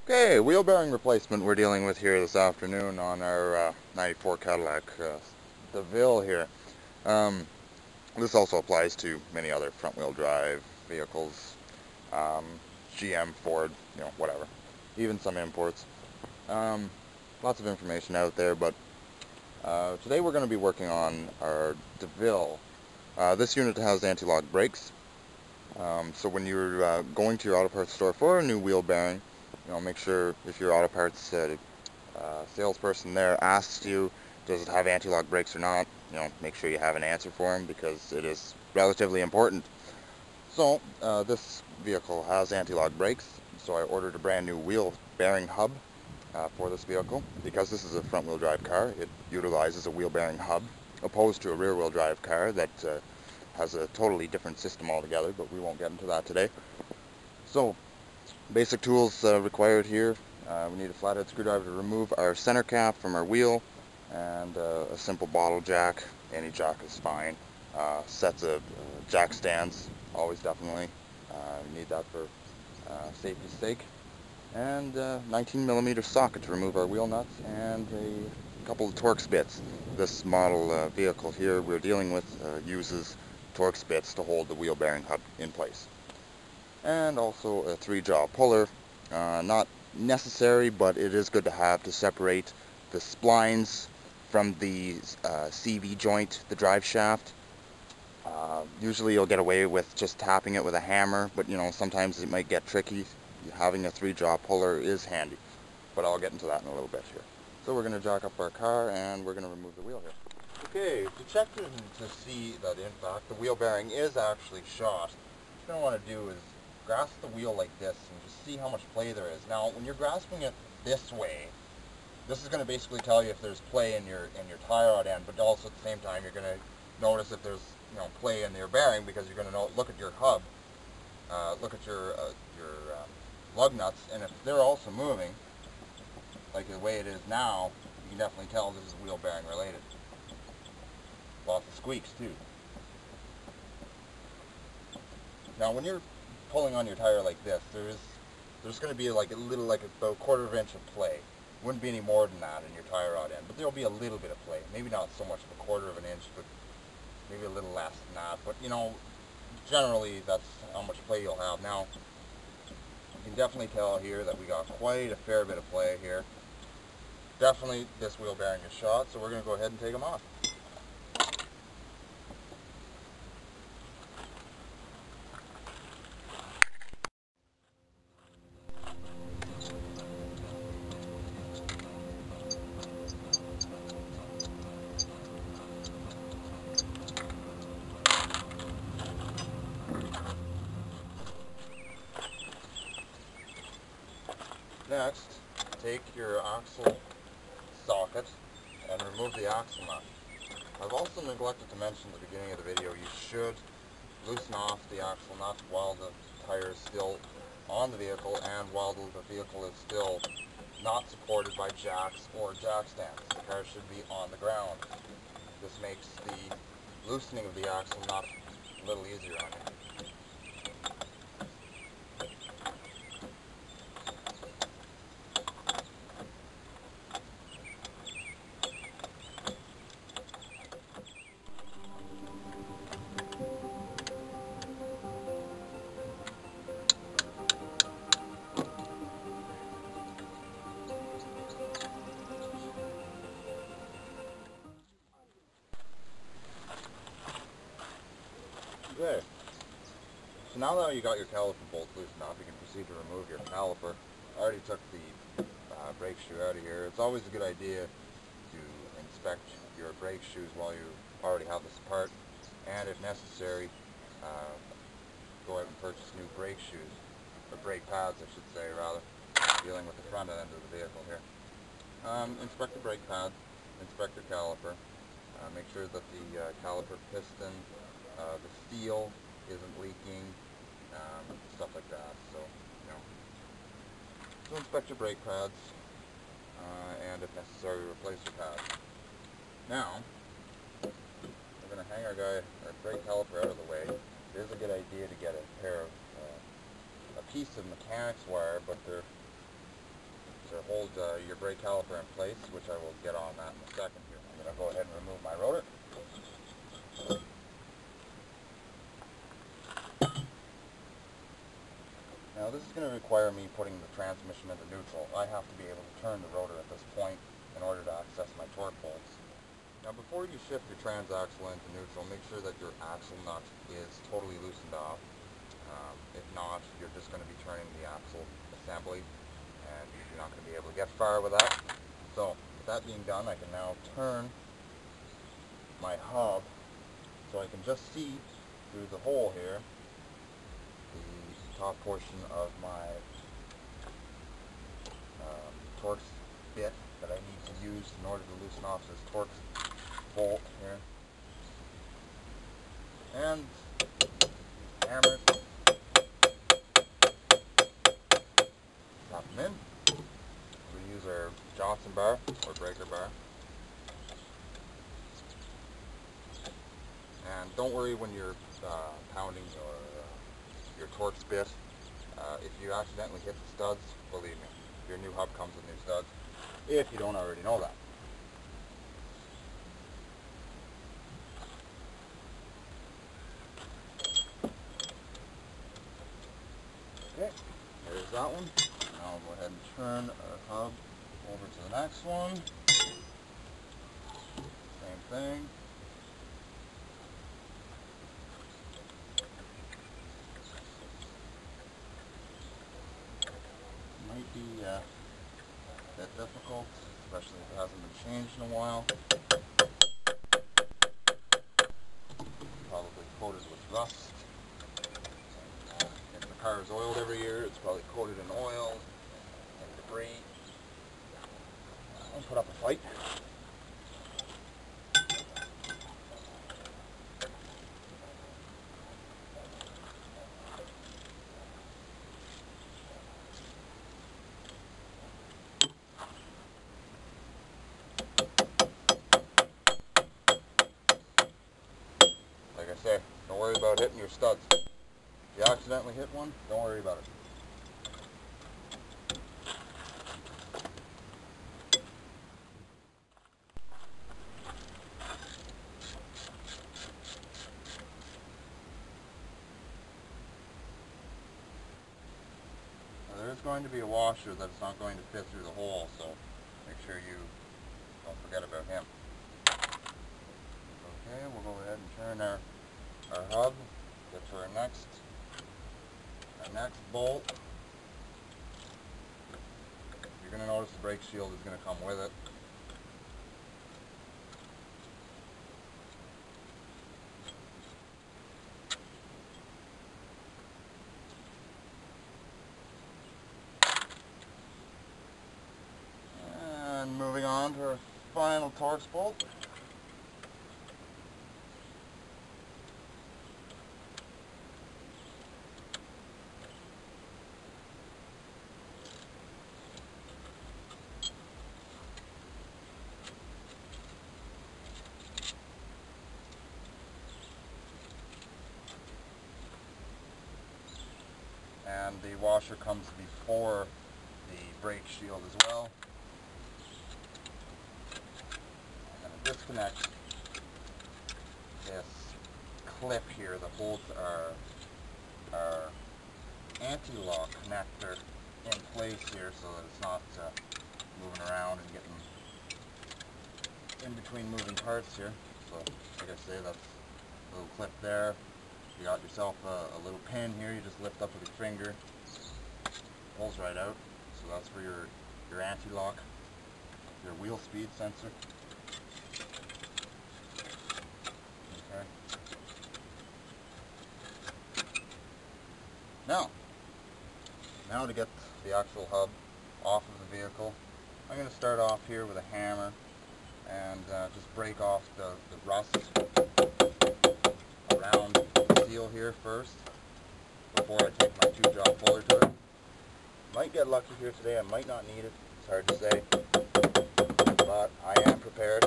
Okay, wheel bearing replacement we're dealing with here this afternoon on our 94 Cadillac DeVille here. Um, this also applies to many other front-wheel drive vehicles, um, GM, Ford, whatever, even some imports. Um, Lots of information out there, but today we're going to be working on our DeVille. This unit has anti-lock brakes, so when you're going to your auto parts store for a new wheel bearing, make sure if your auto parts salesperson there asks you, does it have anti-lock brakes or not, make sure you have an answer for him because it is relatively important. So, this vehicle has anti-lock brakes, so I ordered a brand new wheel bearing hub for this vehicle. Because this is a front-wheel drive car, it utilizes a wheel bearing hub, opposed to a rear-wheel drive car that has a totally different system altogether, but we won't get into that today. So, basic tools required here. We need a flathead screwdriver to remove our center cap from our wheel, and a simple bottle jack. Any jack is fine. Sets of jack stands, always definitely. You need that for safety's sake. And 19mm socket to remove our wheel nuts, and a couple of Torx bits. This model vehicle here we're dealing with uses Torx bits to hold the wheel bearing hub in place. And also a 3-jaw puller. Not necessary, but it is good to have to separate the splines from the CV joint, the drive shaft. Usually you'll get away with just tapping it with a hammer, but sometimes it might get tricky. Having a 3-jaw puller is handy, but I'll get into that in a little bit here. So we're going to jack up our car and we're going to remove the wheel here. Okay, to check to see that in fact the wheel bearing is actually shot, what you're going to want to do is grasp the wheel like this and just see how much play there is. Now, when you're grasping it this way, this is going to basically tell you if there's play in your tie rod end, but also at the same time you're going to notice if there's play in your bearing, because you're going to look at your hub, look at your lug nuts, and if they're also moving, like the way it is now, you can definitely tell this is wheel bearing related. Lots of squeaks too. Now when you're pulling on your tire like this, there's going to be like a little, like about a 1/4 inch of play. Wouldn't be any more than that in your tire rod end, but there'll be a little bit of play. Maybe not so much of a 1/4 of an inch, but maybe a little less than that. But generally that's how much play you'll have. Now you can definitely tell here that we got quite a fair bit of play here. Definitely this wheel bearing is shot, so we're going to go ahead and take them off. Next, take your axle socket and remove the axle nut. I've also neglected to mention at the beginning of the video, you should loosen off the axle nut while the tire is still on the vehicle and while the vehicle is still not supported by jacks or jack stands. The car should be on the ground. This makes the loosening of the axle nut a little easier on you. Okay, so now that you got your caliper bolts loosened up, you can proceed to remove your caliper. I already took the brake shoe out of here. It's always a good idea to inspect your brake shoes while you already have this apart, and if necessary, go out and purchase new brake shoes, or brake pads I should say rather, dealing with the front end of the vehicle here. Inspect the brake pad, inspect your caliper, make sure that the caliper piston, the steel isn't leaking, stuff like that. So, so inspect your brake pads, and if necessary, replace your pads. Now, we're going to hang our brake caliper out of the way. It is a good idea to get a pair of, a piece of mechanics wire, but they're to hold your brake caliper in place, which I will get on that in a second here. I'm going to go ahead and remove my rotor. Now this is going to require me putting the transmission into neutral. I have to be able to turn the rotor at this point in order to access my torque bolts. Now before you shift your transaxle into neutral, make sure that your axle nut is totally loosened off. If not, you're just going to be turning the axle assembly and you're not going to be able to get far with that. So with that being done, I can now turn my hub so I can just see through the hole here the top portion of my torque bit that I need to use in order to loosen off this torque bolt here. And hammers, drop them in. We use our Johnson bar or breaker bar. And don't worry when you're pounding your torque bit. If you accidentally hit the studs, believe me, your new hub comes with new studs, if you don't already know that. Okay, there's that one. Now I'll go ahead and turn our hub over to the next one. Same thing. Might be a bit difficult, especially if it hasn't been changed in a while. Probably coated with rust. If the car is oiled every year, it's probably coated in oil and debris. I'll put up a fight. Like I say, don't worry about hitting your studs. If you accidentally hit one, don't worry about it. Now, there is going to be a washer that's not going to fit through the hole, so make sure you don't forget about him. Okay, we'll go ahead and turn our hub, get to our next bolt. You're going to notice the brake shield is going to come with it. And moving on to our final Torx bolt. And the washer comes before the brake shield as well. I'm going to disconnect this clip here that holds our anti-lock connector in place here so that it's not moving around and getting in between moving parts here. So like I say, that's a little clip there. You got yourself a little pin here, you just lift up with your finger, pulls right out. So that's for your anti-lock, your wheel speed sensor. Okay. Now to get the actual hub off of the vehicle, I'm going to start off here with a hammer and just break off the rust around the seal here first before I take my 2-job puller to it. Might get lucky here today, I might not need it, it's hard to say, but I am prepared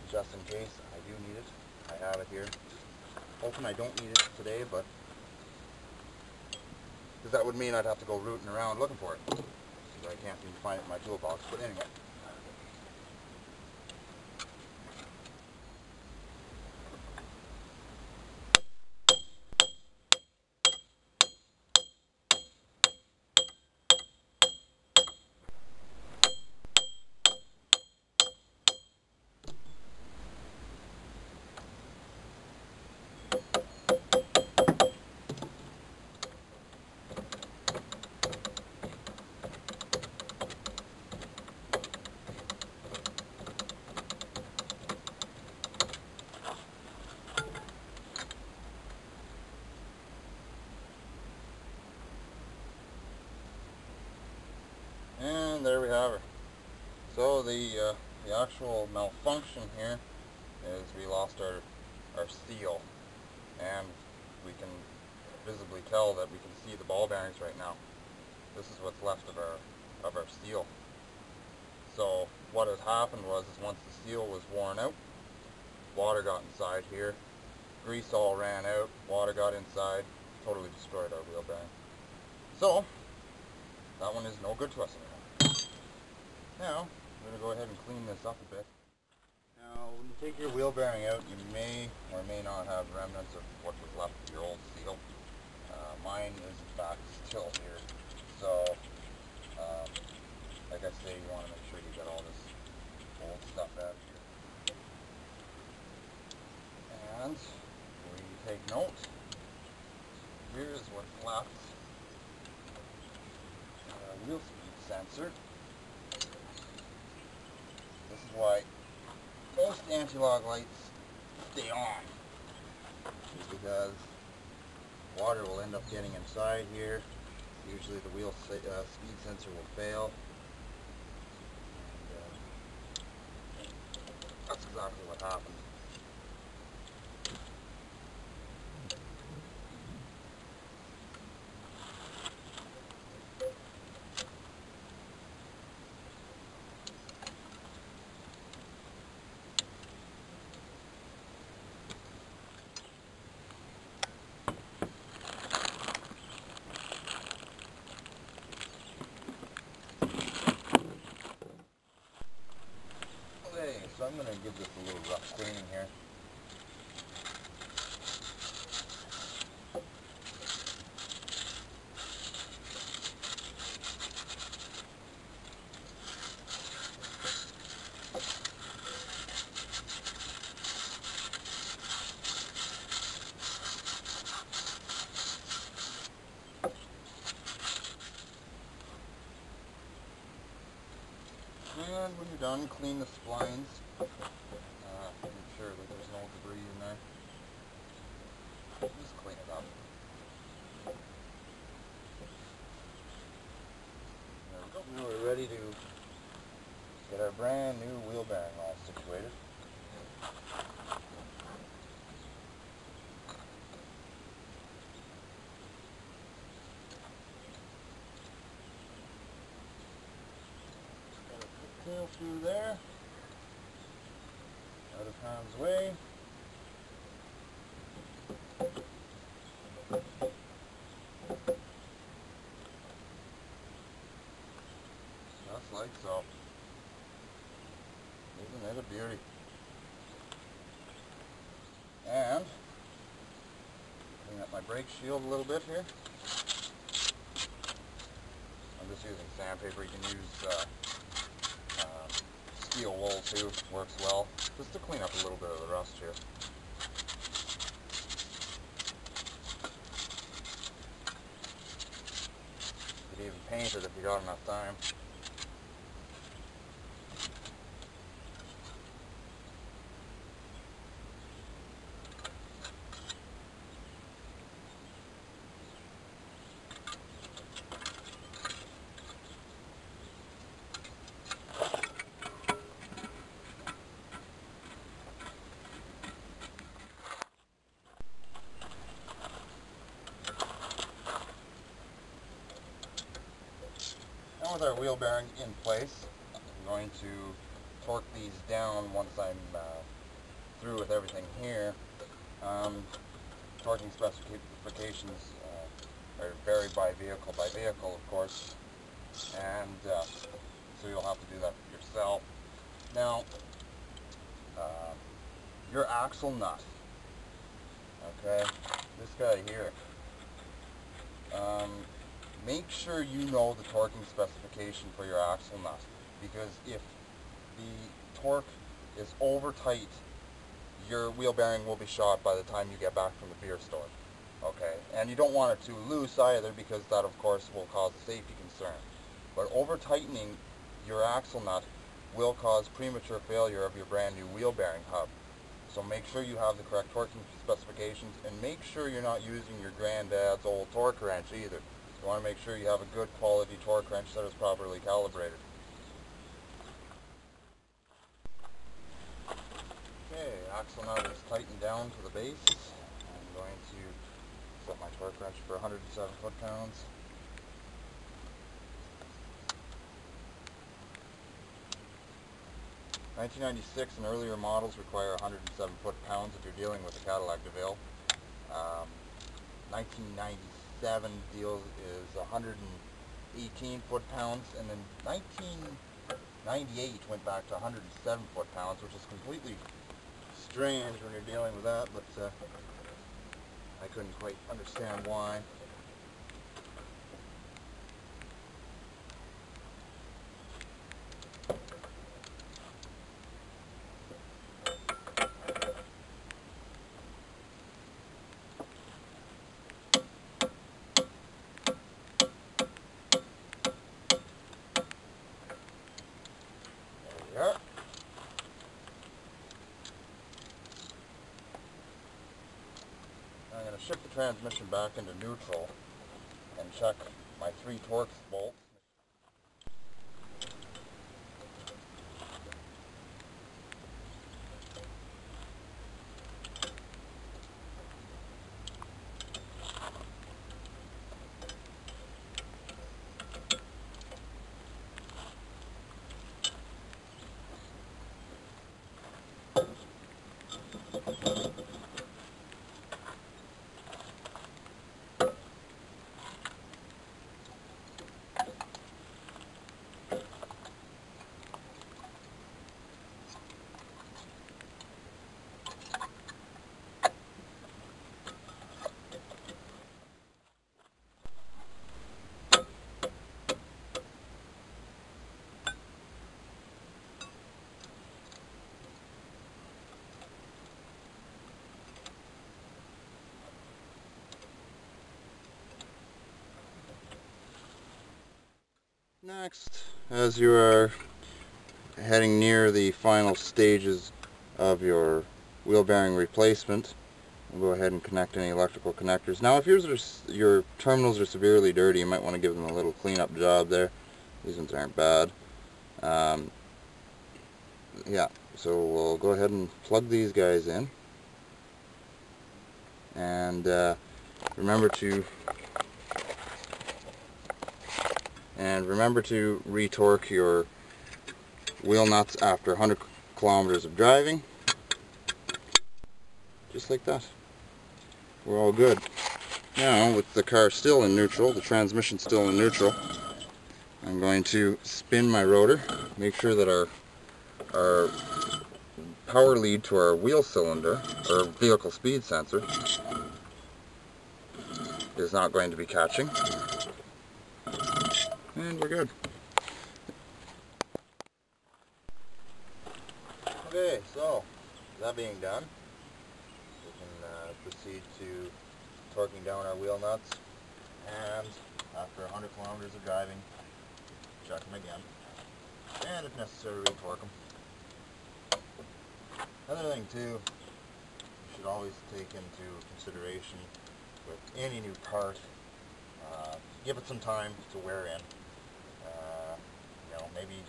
just in case I do need it. I have it here. Hoping I don't need it today, but because that would mean I'd have to go rooting around looking for it. because I can't seem to find it in my toolbox, but anyway. And there we have her. So the actual malfunction here is we lost our seal, and we can visibly tell that we can see the ball bearings right now. This is what's left of our seal. So what had happened was once the seal was worn out, water got inside here, grease all ran out, water got inside, totally destroyed our wheel bearing. So that one is no good to us anymore. Now, I'm going to go ahead and clean this up a bit. Now, when you take your wheel bearing out, you may or may not have remnants of what was left of your old seal. Mine is in fact still here. So, like I say, you want to make sure you get all this old stuff out of here. And, we take note, here is what's left. Wheel speed sensor. This is why most anti-log lights stay on, because water will end up getting inside here. Usually the wheel speed sensor will fail. And, that's exactly what happened. So I'm going to give this a little rough cleaning here. And when you're done, clean the splines. Make sure that there's no debris in there. Just clean it up. There we go. Now we're ready to get our brand new wheel bearing all situated. Tail through there, out of harm's way. Just like so. Isn't it a beauty? And clean up my brake shield a little bit here. I'm just using sandpaper. You can use steel wool too, works well, just to clean up a little bit of the rust here. You could even paint it if you got enough time. Now with our wheel bearing in place, I'm going to torque these down once I'm through with everything here. Torquing specifications are varied by vehicle, of course. and so you'll have to do that yourself. Now, your axle nut, okay, this guy here, make sure you know the torquing specification for your axle nut, because if the torque is over tight, your wheel bearing will be shot by the time you get back from the beer store. Okay, and you don't want it too loose either, because that of course will cause a safety concern. But over tightening your axle nut will cause premature failure of your brand new wheel bearing hub. So make sure you have the correct torquing specifications, and make sure you're not using your granddad's old torque wrench either. You want to make sure you have a good quality torque wrench that is properly calibrated. Okay, axle nut is tightened down to the base. I'm going to set my torque wrench for 107 foot-pounds. (1996) and earlier models require 107 foot-pounds if you're dealing with a Cadillac DeVille. 1997 deal is 118 foot-pounds, and then 1998 went back to 107 foot-pounds, which is completely strange when you're dealing with that, but I couldn't quite understand why. There we are. I'm going to shift the transmission back into neutral and check my 3 torque bolts. Next, as you are heading near the final stages of your wheel bearing replacement, we'll go ahead and connect any electrical connectors. Now, if your terminals are severely dirty, you might want to give them a little cleanup job there. These ones aren't bad. Yeah, so we'll go ahead and plug these guys in, and remember to retorque your wheel nuts after 100 kilometers of driving, just like that. We're all good. Now, with the car still in neutral, the transmission still in neutral, I'm going to spin my rotor, make sure that our power lead to our wheel cylinder, or vehicle speed sensor, is not going to be catching. And we're good. Okay, so that being done, we can proceed to torquing down our wheel nuts, and after 100 kilometers of driving, check them again, and if necessary, retorque them. Another thing too, you should always take into consideration with any new part, give it some time to wear in. Maybe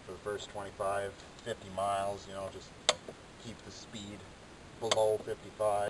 for the first 25, 50 miles, just keep the speed below 55.